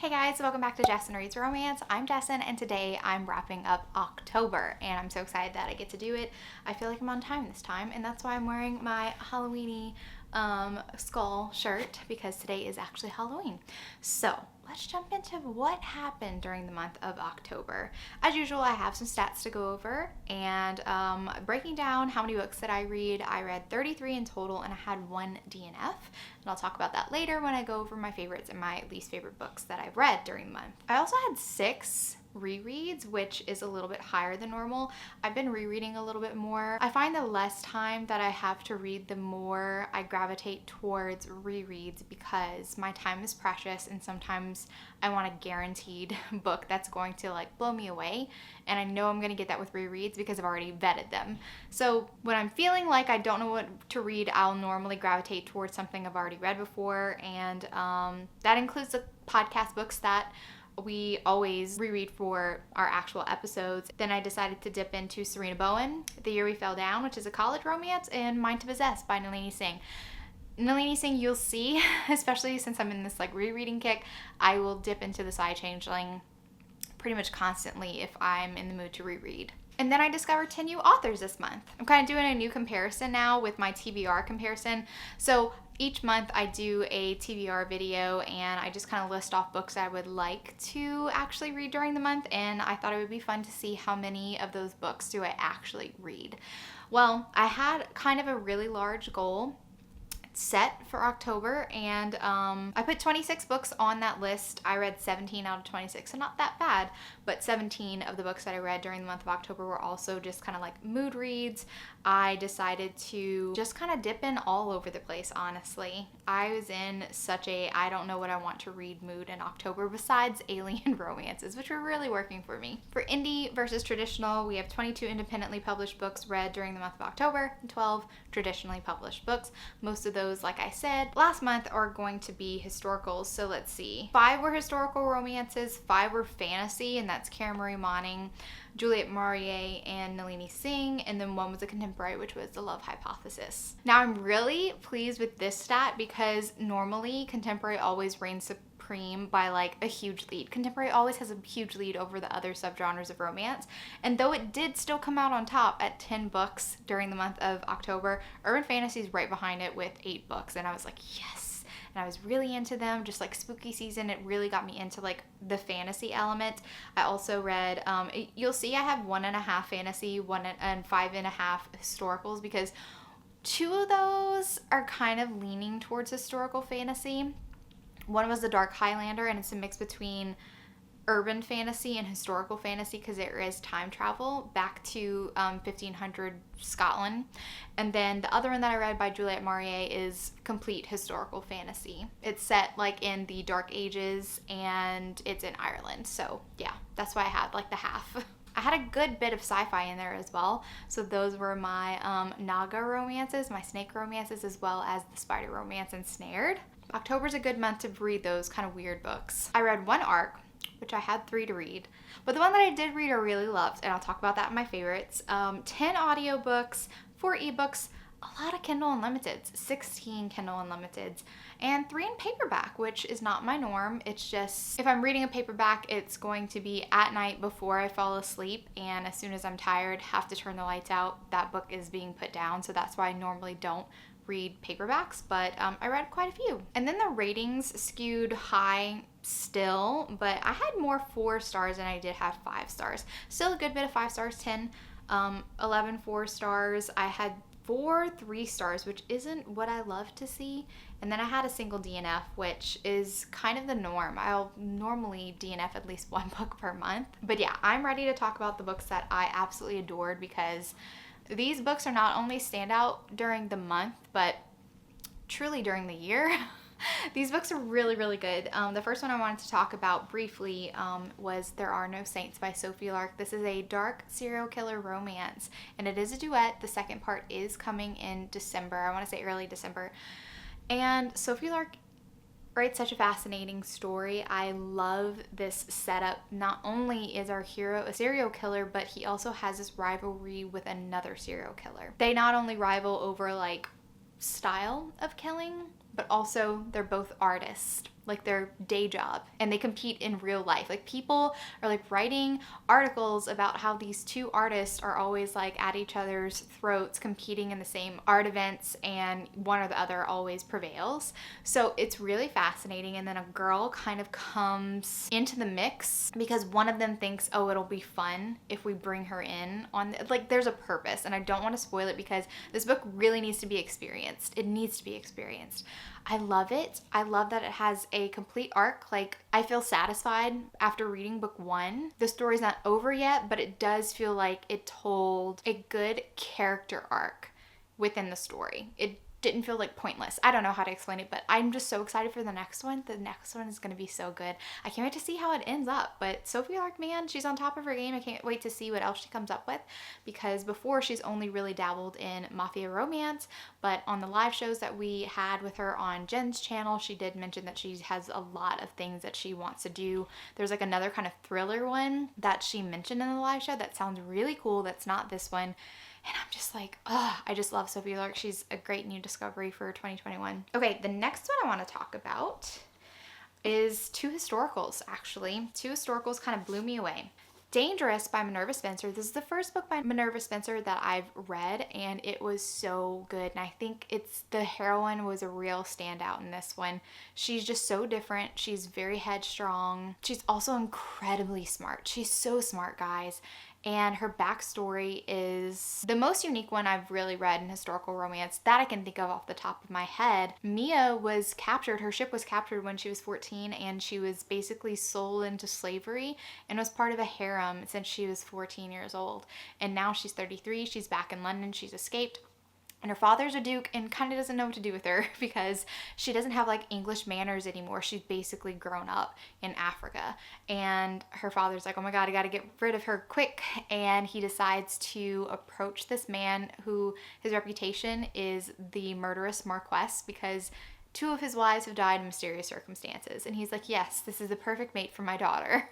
Hey guys, welcome back to Jessin Reads Romance. I'm Jessin and today I'm wrapping up October and I'm so excited that I get to do it. I feel like I'm on time this time and that's why I'm wearing my Halloween-y skull shirt because today is actually Halloween. So let's jump into what happened during the month of October. As usual, I have some stats to go over and breaking down how many books that I read. I read 33 in total and I had one DNF, and I'll talk about that later when I go over my favorites and my least favorite books that I've read during the month. I also had 6 rereads, which is a little bit higher than normal. I've been rereading a little bit more. I find the less time that I have to read, the more I gravitate towards rereads because my time is precious and sometimes I want a guaranteed book that's going to like blow me away, and I know I'm going to get that with rereads because I've already vetted them. So when I'm feeling like I don't know what to read, I'll normally gravitate towards something I've already read before, and that includes the podcast books that we always reread for our actual episodes. Then I decided to dip into Serena Bowen, The Year We Fell Down, which is a college romance, and Mine to Possess by Nalini Singh. Nalini Singh, you'll see, especially since I'm in this like rereading kick, I will dip into the Side Changeling pretty much constantly if I'm in the mood to reread. And then I discovered 10 new authors this month. I'm kind of doing a new comparison now with my TBR comparison. So each month I do a TBR video and I just kind of list off books I would like to actually read during the month, and I thought it would be fun to see how many of those books do I actually read. Well, I had kind of a really large goal set for October, and I put 26 books on that list. I read 17 out of 26, so not that bad, but 17 of the books that I read during the month of October were also just kind of like mood reads. I decided to just kind of dip in all over the place, honestly. I was in such a I don't know what I want to read mood in October besides alien romances, which were really working for me. For indie versus traditional, we have 22 independently published books read during the month of October and 12 traditionally published books. Most of those, like I said last month, are going to be historicals. So let's see. 5 were historical romances, 5 were fantasy, and that's Karen Marie Moning, Juliette Maurier, and Nalini Singh, and then 1 was a contemporary, which was The Love Hypothesis. Now I'm really pleased with this stat because normally contemporary always reigns supreme by like a huge lead. Contemporary always has a huge lead over the other subgenres of romance, and though it did still come out on top at 10 books during the month of October, urban fantasy is right behind it with 8 books, and I was like, yes. And I was really into them. Just like spooky season, it really got me into like the fantasy element. I also read, you'll see I have 1.5 fantasy, 1 and 5.5 historicals because 2 of those are kind of leaning towards historical fantasy. 1 was The Dark Highlander, and it's a mix between urban fantasy and historical fantasy because there is time travel back to 1500 Scotland. And then the other one that I read by Juliette Maurier is complete historical fantasy. It's set like in the Dark Ages and it's in Ireland. So yeah, that's why I had like the half. I had a good bit of sci-fi in there as well. So those were my Naga romances, my snake romances, as well as the spider romance and Snared. October's a good month to read those kind of weird books. I read 1 arc, which I had 3 to read. But the one that I did read I really loved, and I'll talk about that in my favorites. 10 audiobooks, 4 ebooks, a lot of Kindle Unlimiteds, 16 Kindle Unlimiteds, and 3 in paperback, which is not my norm. It's just, if I'm reading a paperback, it's going to be at night before I fall asleep, and as soon as I'm tired, have to turn the lights out, that book is being put down, so that's why I normally don't read paperbacks, but I read quite a few. And then the ratings skewed high still, but I had more 4 stars than I did have 5 stars. Still a good bit of 5 stars, 10, 11 4 stars. I had 4 3 stars, which isn't what I love to see. And then I had a single DNF, which is kind of the norm. I'll normally DNF at least 1 book per month. But yeah, I'm ready to talk about the books that I absolutely adored because these books are not only standout during the month, but truly during the year. These books are really, really good. The first one I wanted to talk about briefly was There Are No Saints by Sophie Lark. This is a dark serial killer romance, and it is a duet. The second part is coming in December. I want to say early December. And Sophie Lark writes such a fascinating story. I love this setup. Not only is our hero a serial killer, but he also has this rivalry with another serial killer. They not only rival over like style of killing, but also they're both artists. like their day job, and they compete in real life. Like people are like writing articles about how these two artists are always like at each other's throats competing in the same art events, and one or the other always prevails. So it's really fascinating. And then a girl kind of comes into the mix because one of them thinks, oh, it'll be fun if we bring her in on like there's a purpose. And I don't want to spoil it because this book really needs to be experienced. It needs to be experienced. I love it. I love that it has a complete arc. Like, I feel satisfied after reading book 1. The story's not over yet, but it does feel like it told a good character arc within the story. It didn't feel like pointless. I don't know how to explain it, but I'm just so excited for the next one. The next one is going to be so good. I can't wait to see how it ends up. But Sophie Lark, man, she's on top of her game. I can't wait to see what else she comes up with, because before she's only really dabbled in mafia romance, but on the live shows that we had with her on Jen's channel, she did mention that she has a lot of things that she wants to do. There's like another kind of thriller one that she mentioned in the live show that sounds really cool. That's not this one. And I'm just like, oh, I just love Sophie Lark. She's a great new discovery for 2021. Okay, the next one I want to talk about is two historicals, actually. Two historicals kind of blew me away. Dangerous by Minerva Spencer. This is the first book by Minerva Spencer that I've read, and it was so good. And I think the heroine was a real standout in this one. She's just so different. She's very headstrong. She's also incredibly smart. She's so smart, guys. And her backstory is the most unique one I've really read in historical romance that I can think of off the top of my head. Mia was captured, her ship was captured when she was 14, and she was basically sold into slavery and was part of a harem since she was 14 years old. And now she's 33, she's back in London, she's escaped. And her father's a duke and kind of doesn't know what to do with her because she doesn't have like English manners anymore. She's basically grown up in Africa. And her father's like, oh my God, I got to get rid of her quick. And he decides to approach this man who his reputation is the murderous Marquess, because 2 of his wives have died in mysterious circumstances. And he's like, yes, this is the perfect mate for my daughter.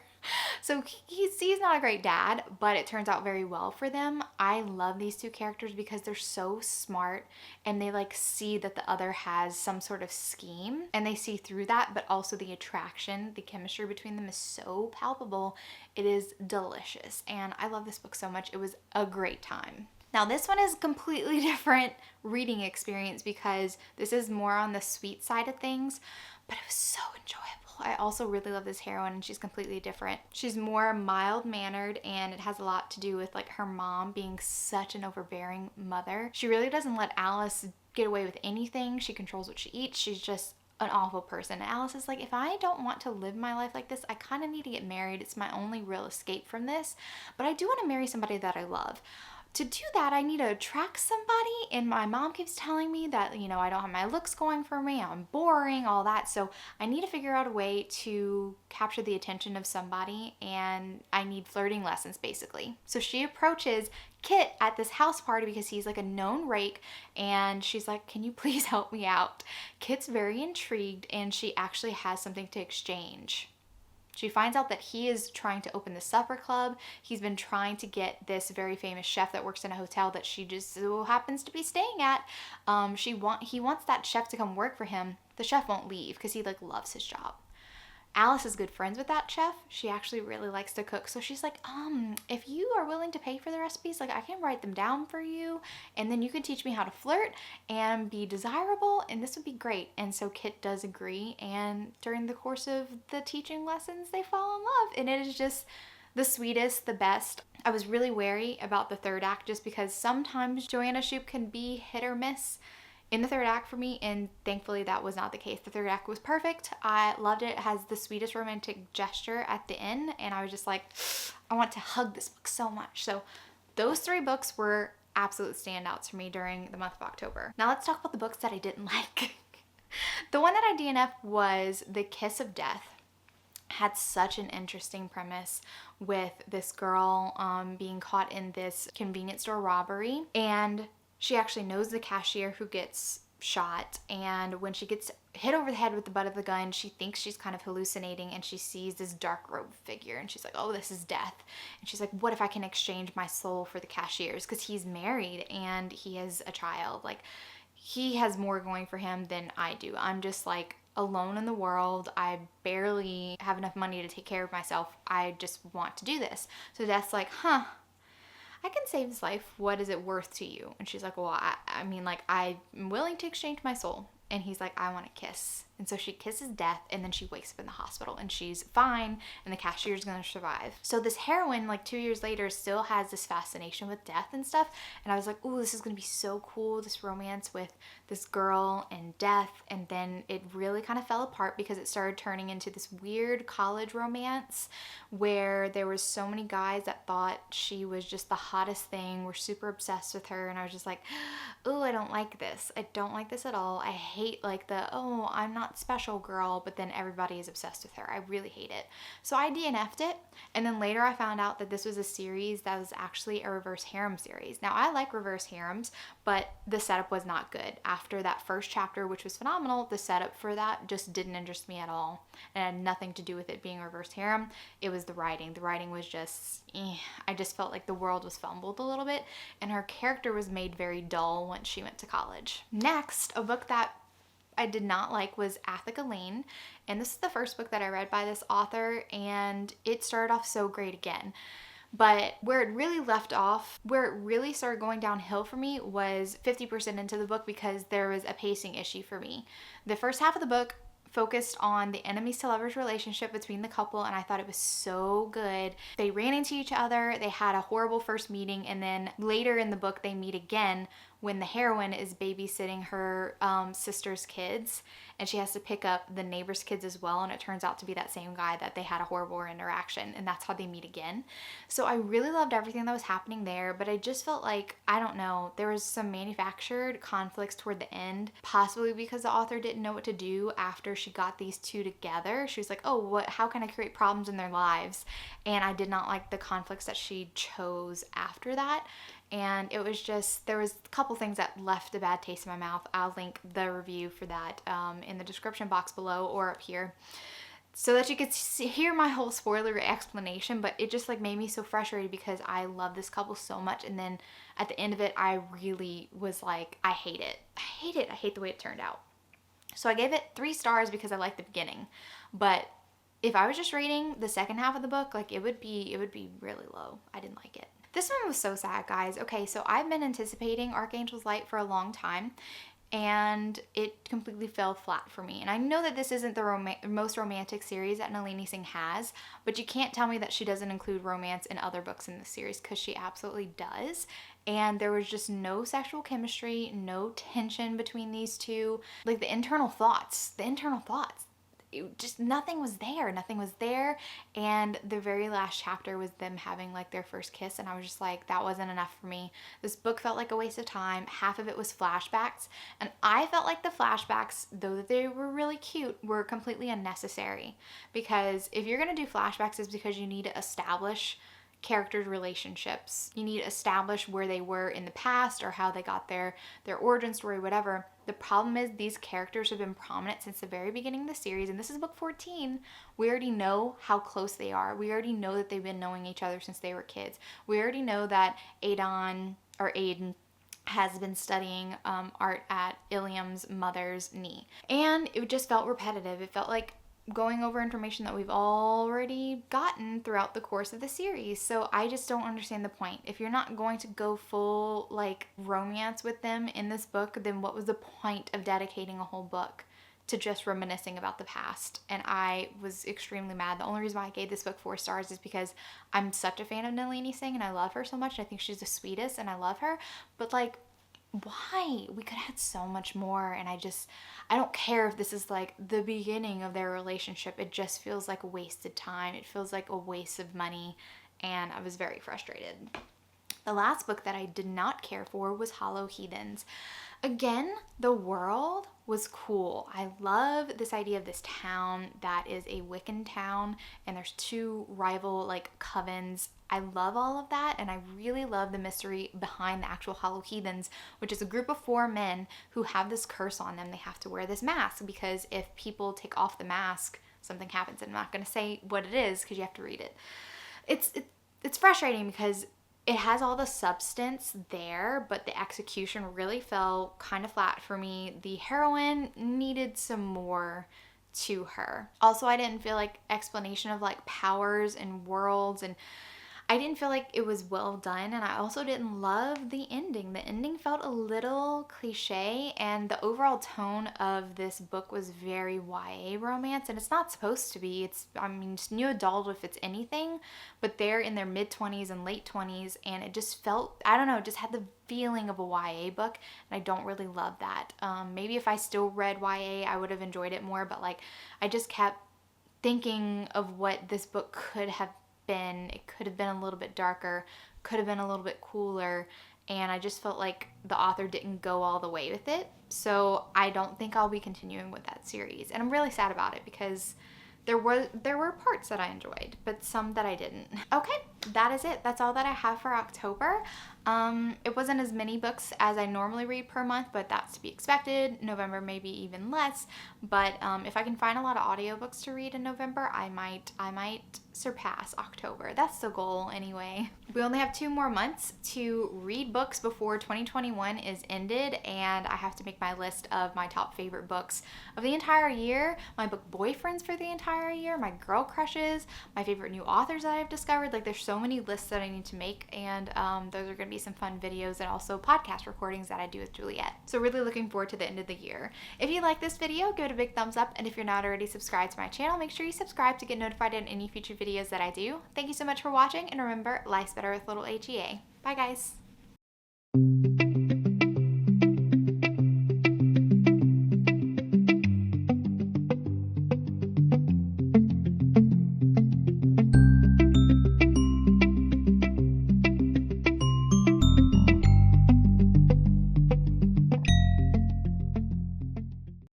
So he's not a great dad, but it turns out very well for them. I love these 2 characters because they're so smart, and they like see that the other has some sort of scheme, and they see through that, but also the attraction, the chemistry between them is so palpable. It is delicious, and I love this book so much. It was a great time. Now this one is a completely different reading experience because this is more on the sweet side of things, but it was so enjoyable. I also really love this heroine, and she's completely different. She's more mild-mannered, and it has a lot to do with like her mom being such an overbearing mother. She really doesn't let Alice get away with anything. She controls what she eats. She's just an awful person. And Alice is like, if I don't want to live my life like this, I kind of need to get married. It's my only real escape from this. But I do want to marry somebody that I love. To do that, I need to attract somebody, and my mom keeps telling me that, you know, I don't have my looks going for me, I'm boring, all that, so I need to figure out a way to capture the attention of somebody, and I need flirting lessons, basically. So she approaches Kit at this house party because he's like a known rake, and she's like, can you please help me out? Kit's very intrigued, and she actually has something to exchange. She finds out that he is trying to open the supper club. He's been trying to get this very famous chef that works in a hotel that she just so happens to be staying at. He wants that chef to come work for him. The chef won't leave because he like loves his job. Alice is good friends with that chef. She actually really likes to cook. So she's like, if you are willing to pay for the recipes, like I can write them down for you, and then you can teach me how to flirt and be desirable, and this would be great. And so Kit does agree, and during the course of the teaching lessons, they fall in love, and it is just the sweetest, the best. I was really wary about the 3rd act just because sometimes Joanna Shupe can be hit or miss in the 3rd act for me, and thankfully that was not the case. The 3rd act was perfect. I loved it. It has the sweetest romantic gesture at the end, and I was just like, I want to hug this book so much. So those 3 books were absolute standouts for me during the month of October. Now let's talk about the books that I didn't like. The one that I DNF'd was The Kiss of Death. Had such an interesting premise with this girl being caught in this convenience store robbery, and she actually knows the cashier who gets shot, and when she gets hit over the head with the butt of the gun, she thinks she's kind of hallucinating, and she sees this dark robed figure, and she's like, oh, this is death. And she's like, what if I can exchange my soul for the cashier's? Because he's married and he has a child. Like, he has more going for him than I do. I'm just like alone in the world. I barely have enough money to take care of myself. I just want to do this. So Death's like, I can save his life. What is it worth to you? And she's like, well, I mean, like, I'm willing to exchange my soul. And he's like, I want a kiss. And so she kisses Death, and then she wakes up in the hospital, and she's fine, and the cashier's gonna survive. So this heroine, like 2 years later, still has this fascination with death and stuff. And I was like, ooh, this is gonna be so cool, this romance with this girl and death. And then it really kind of fell apart because it started turning into this weird college romance where there was so many guys that thought she was just the hottest thing, were super obsessed with her. And I was just like, ooh, I don't like this. I don't like this at all. I hate like the, oh, I'm not special girl, but then everybody is obsessed with her. I really hate it. So I DNF'd it, and then later I found out that this was a series that was actually a reverse harem series. Now I like reverse harems, but the setup was not good. After that first chapter, which was phenomenal, the setup for that just didn't interest me at all, and it had nothing to do with it being a reverse harem. It was the writing. The writing was just, I just felt like the world was fumbled a little bit, and her character was made very dull once she went to college. Next, a book that I did not like was Athica Lane, and this is the first book that I read by this author, and it started off so great again. But where it really left off, where it really started going downhill for me was 50% into the book because there was a pacing issue for me. The first half of the book focused on the enemies to lovers relationship between the couple, and I thought it was so good. They ran into each other, they had a horrible first meeting, and then later in the book they meet again when the heroine is babysitting her sister's kids, and she has to pick up the neighbor's kids as well, and it turns out to be that same guy that they had a horrible interaction, and that's how they meet again. So I really loved everything that was happening there, but I just felt like, I don't know, there was some manufactured conflicts toward the end, possibly because the author didn't know what to do after she got these two together. She was like, oh, how can I create problems in their lives? And I did not like the conflicts that she chose after that. And it was just, there was a couple things that left a bad taste in my mouth. I'll link the review for that in the description box below or up here so that you could hear my whole spoiler explanation. But it just like made me so frustrated because I love this couple so much. And then at the end of it, I really was like, I hate it. I hate it. I hate the way it turned out. So I gave it 3 stars because I liked the beginning. But if I was just reading the second half of the book, like it would be really low. I didn't like it. This one was so sad, guys. Okay, so I've been anticipating Archangel's Light for a long time, and it completely fell flat for me. And I know that this isn't the most romantic series that Nalini Singh has, but you can't tell me that she doesn't include romance in other books in this series, because she absolutely does. And there was just no sexual chemistry, no tension between these two. Like the internal thoughts. Just nothing was there. And the very last chapter was them having like their first kiss, and I was just like, that wasn't enough for me. This book felt like a waste of time. Half of it was flashbacks, and I felt like the flashbacks, though that they were really cute, were completely unnecessary, because if you're gonna do flashbacks, it's because you need to establish characters' relationships. You need to establish where they were in the past or how they got their origin story, whatever. The problem is these characters have been prominent since the very beginning of the series, and this is book 14. We already know how close they are. We already know that they've been knowing each other since they were kids. We already know that Aiden has been studying art at Ilium's mother's knee. And it just felt repetitive. It felt like going over information that we've already gotten throughout the course of the series. So I just don't understand the point. If you're not going to go full like romance with them in this book, then what was the point of dedicating a whole book to just reminiscing about the past? And I was extremely mad. The only reason why I gave this book 4 stars is because I'm such a fan of Nalini Singh and I love her so much. I think she's the sweetest and I love her. But like, why? We could have had so much more, and I don't care if this is like the beginning of their relationship. It just feels like a wasted time. It feels like a waste of money, and I was very frustrated. The last book that I did not care for was Hollow Heathens. Again, the world was cool. I love this idea of this town that is a Wiccan town, and there's 2 rival like covens. I love all of that, and I really love the mystery behind the actual Hollow Heathens, which is a group of 4 men who have this curse on them. They have to wear this mask because if people take off the mask, something happens. And I'm not going to say what it is because you have to read it. It's frustrating because it has all the substance there, but the execution really fell kind of flat for me. The heroine needed some more to her. Also, I didn't feel like explanation of like powers and worlds, and I didn't feel like it was well done, and I also didn't love the ending. The ending felt a little cliche, and the overall tone of this book was very YA romance, and it's not supposed to be. It's, I mean, it's new adult if it's anything, but they're in their mid-20s and late 20s, and it just felt, I don't know, it just had the feeling of a YA book, and I don't really love that. Maybe if I still read YA, I would have enjoyed it more, but like, I just kept thinking of what this book could have been. It could have been a little bit darker, could have been a little bit cooler, and I just felt like the author didn't go all the way with it. So I don't think I'll be continuing with that series, and I'm really sad about it because there were parts that I enjoyed, but some that I didn't. Okay, that is it. That's all that I have for October. It wasn't as many books as I normally read per month, but that's to be expected. November maybe even less, but if I can find a lot of audiobooks to read in November, I might surpass October. That's the goal anyway. We only have 2 more months to read books before 2021 is ended, and I have to make my list of my top favorite books of the entire year, my book boyfriends for the entire year, my girl crushes, my favorite new authors that I've discovered. Like, there's so many lists that I need to make, and those are going to be some fun videos and also podcast recordings that I do with Juliet. So really looking forward to the end of the year. If you like this video, give it a big thumbs up, and if you're not already subscribed to my channel, make sure you subscribe to get notified in any future videos that I do. Thank you so much for watching, and remember, life's better with little HEA. Bye guys!